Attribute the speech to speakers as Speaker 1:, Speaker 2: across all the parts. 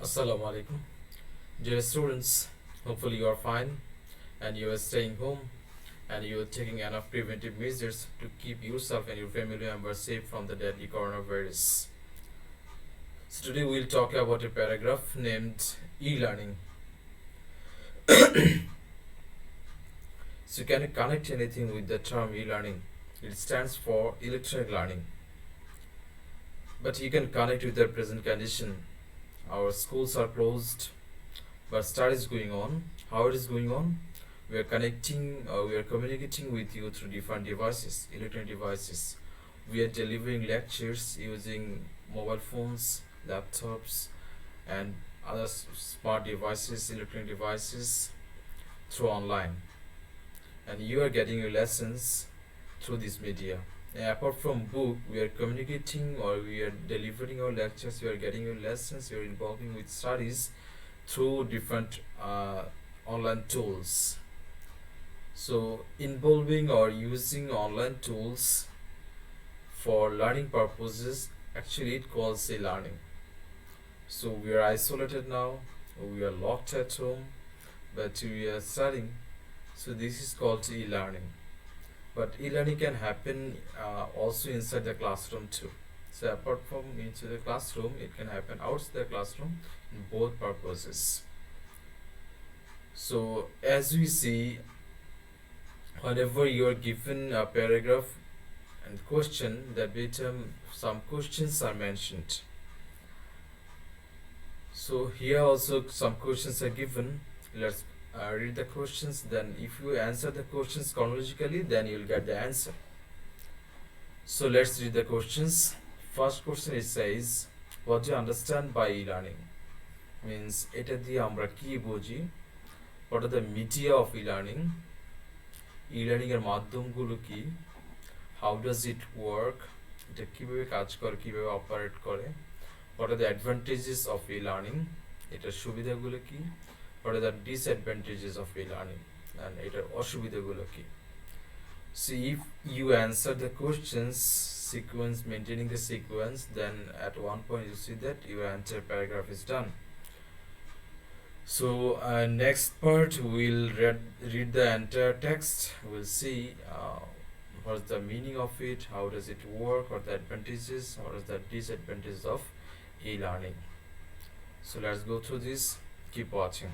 Speaker 1: Assalamu alaikum. Dear students, hopefully you are fine and you are staying home and you are taking enough preventive measures to keep yourself and your family members safe from the deadly coronavirus. So today we'll talk about a paragraph named e-learning. So can you connect anything with the term e-learning? It stands for electronic learning. But you can connect with the present condition. Our schools are closed, but studies going on. How it is going on? We are communicating with you through different devices, electronic devices. We are delivering lectures using mobile phones, laptops, and other smart devices, electronic devices through online. And you are getting your lessons through this media. And apart from book, we are communicating or we are delivering our lectures, we are getting your lessons, we are involving with studies through different online tools. So involving or using online tools for learning purposes, actually it calls a learning. So we are isolated now, we are locked at home, but we are studying. So this is called e-learning. But e-learning can happen also inside the classroom too. So apart from into the classroom, it can happen outside the classroom in both purposes. So as we see, whenever you are given a paragraph and question, that some questions are mentioned. So here also some questions are given. Let's read the questions. Then if you answer the questions chronologically, then you will get the answer. So let's read the questions. First question, it says, what do you understand by e-learning? Means এটা দিয়ে আমরা কি বুঝি? What are the media of e-learning? E-learning এর মাধ্যমগুলো কি? How does it work? এটা কিভাবে কাজ করে, কিভাবে অপারেট করে? What are the advantages of e-learning? এটার সুবিধাগুলো কি? What are the disadvantages of e-learning? And এটার অসুবিধাগুলো কি? So if you answer the questions sequence, maintaining the sequence, then at one point you see that your entire paragraph is done. So next part we'll read the entire text. We'll see what's the meaning of it, how does it work, what are the advantages, what are the disadvantages of e-learning. So let's go through this. Keep watching.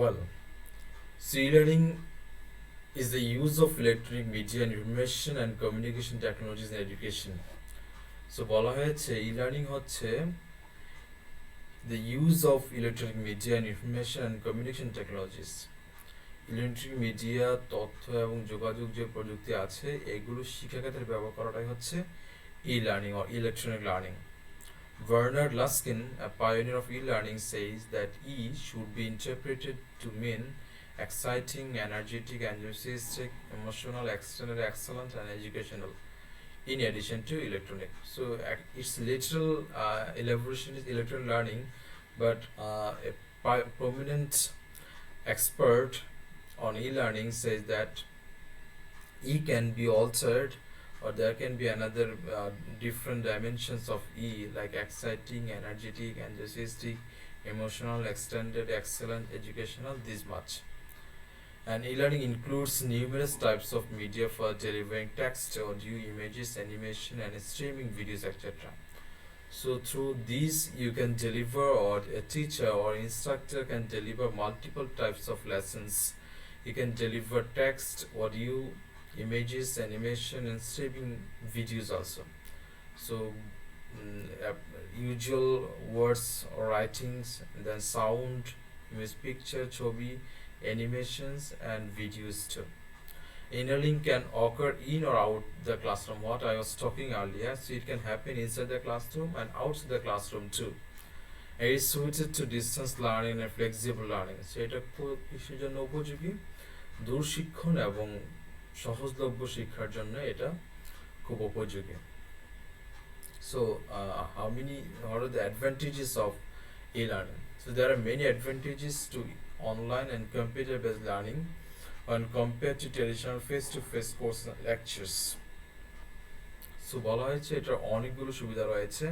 Speaker 1: Well, so e-learning is the use of electronic media and information and communication technologies in education. So বলা হয়েছে e-learning হচ্ছে the use of electronic media and information and communication technologies. Electric media, তথ্য এবং যোগাযোগ যে প্রযুক্তি আছে এগুলো শিক্ষাক্ষেত্রে ব্যবহার করাটাই হচ্ছে e-learning or electronic learning. Bernard Laskin, a pioneer of e-learning, says that E should be interpreted to mean exciting, energetic, enthusiastic, emotional, external, excellent, and educational, in addition to electronic. So its literal elaboration is electronic learning, but a prominent expert on e-learning says that E can be altered, or there can be another different dimensions of E, like exciting, energetic, enthusiastic, emotional, extended, excellent, educational, this much. And e-learning includes numerous types of media for delivering text, audio, images, animation, and streaming videos, etc. So through these you can deliver, or a teacher or instructor can deliver multiple types of lessons. You can deliver text, audio, images, animation, and streaming videos also. So usual words or writings, then sound, image, picture, chobi, animations, and videos too. E-learning can occur in or out the classroom. What I was talking earlier, so it can happen inside the classroom and outside the classroom too. And it's suited to distance learning and flexible learning. So এটা কিসের জন্য উপযোগী? দূর শিক্ষণ এবং সহজলভ্য শিক্ষার জন্য এটা খুব উপযোগী. So what are the advantages of e-learning? So there are many advantages to online and computer-based learning when compared to traditional face-to-face course and lectures. So বলা হয়েছে এটার অনেকগুলো সুবিধা রয়েছে.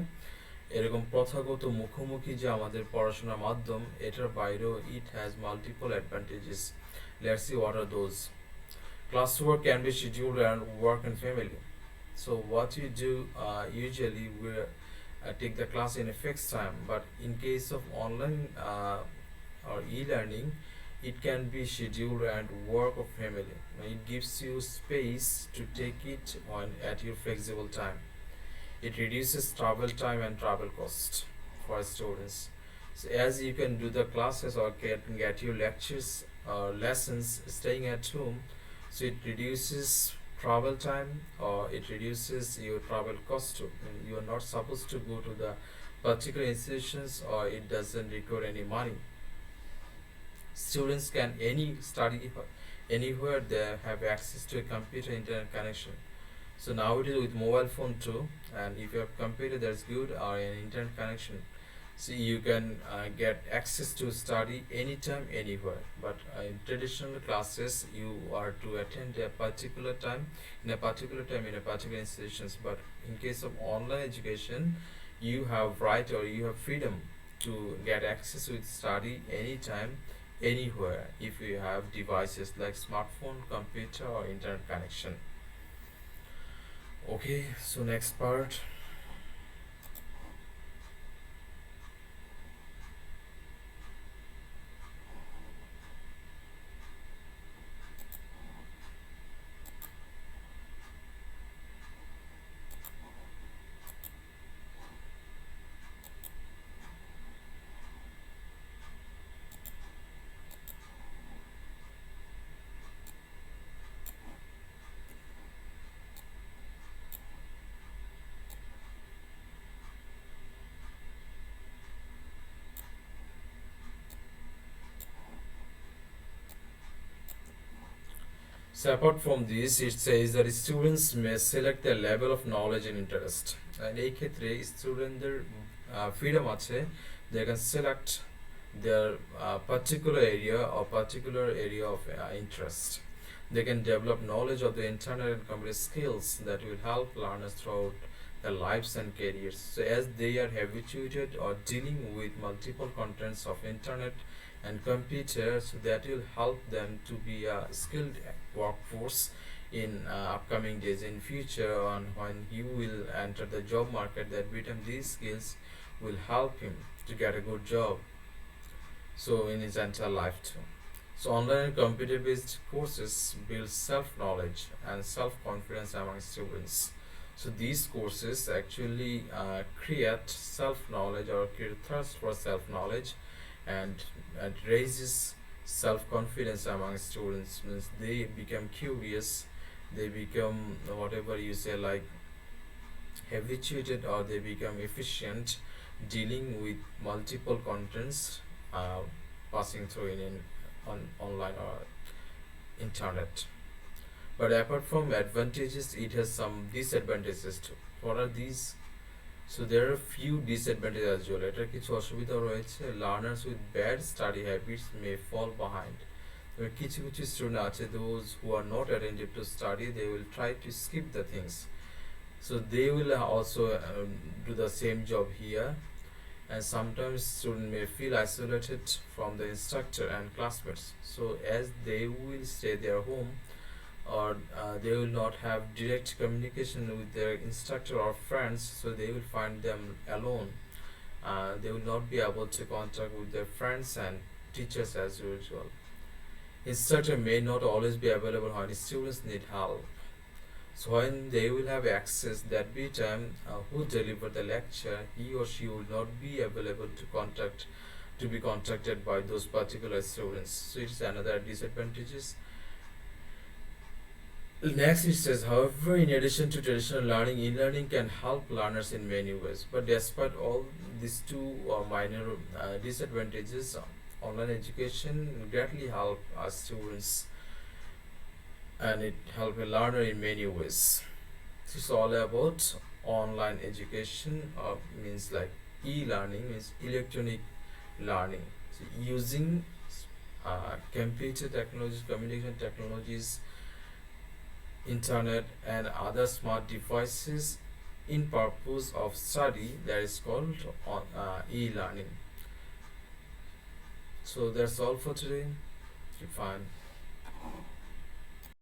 Speaker 1: এরকম প্রথাগত মুখোমুখি যে আমাদের পড়াশোনার মাধ্যম, এটার বাইরেও it has multiple advantages. Let's see what are those. Classwork can be scheduled around work and family. So what you do usually we take the class in a fixed time, but in case of online or e-learning, it can be scheduled around work or family. It gives you space to take it on at your flexible time. It reduces travel time and travel cost for students. So as you can do the classes or get your lectures or lessons staying at home, so it reduces travel time or it reduces your travel cost too. You are not supposed to go to the particular institutions or it doesn't require any money. Students can study anywhere they have access to a computer internet connection. So nowadays with mobile phone too, and if you have computer that's good or an internet connection, so you can get access to study anytime anywhere. But in traditional classes you are to attend a particular time in a particular institutions. But in case of online education, you have right or you have freedom to get access with study anytime anywhere if you have devices like smartphone, computer, or internet connection. Okay, so next part. So apart from this, it says that students may select their level of knowledge and interest. And এই ক্ষেত্রে স্টুডেন্টদের freedom আছে, they can select their particular area of interest. They can develop knowledge of the internet and computer skills that will help learners throughout their lives and careers. So as they are habituated or dealing with multiple contents of internet and computer, so that will help them to be a skilled workforce in upcoming days in future. On when he will enter the job market, that with him these skills will help him to get a good job, so in his entire life too. So online and computer based courses build self-knowledge and self-confidence among students. So these courses actually create self-knowledge or create thirst for self-knowledge, and raises self-confidence among students. Means they become curious, they become whatever you say like habituated, or they become efficient dealing with multiple contents passing through on online or internet. But apart from advantages, it has some disadvantages too. What are these? So there are few disadvantages as well. এটার কিছু অসুবিধা রয়েছে. Learners with bad study habits may fall behind. কিছু students আছে, those who are not attentive to study, they will try to skip the things. So they will also do the same job here, and sometimes students may feel isolated from the instructor and classmates. So as they will stay their home, or they will not have direct communication with their instructor or friends, so they will find them alone. They will not be able to contact with their friends and teachers as usual. Instructor may not always be available when students need help. So when they will have access that be time who deliver the lecture, he or she will not be available to be contacted by those particular students. So it's another disadvantages. Next it says, however, in addition to traditional learning, e-learning can help learners in many ways. But despite all these two minor disadvantages, online education greatly help our students, and it help a learner in many ways. So it's all about online education, means like e-learning means electronic learning. So using computer technologies, communication technologies, internet and other smart devices in purpose of study, that is called e-learning. So that's all for today. You find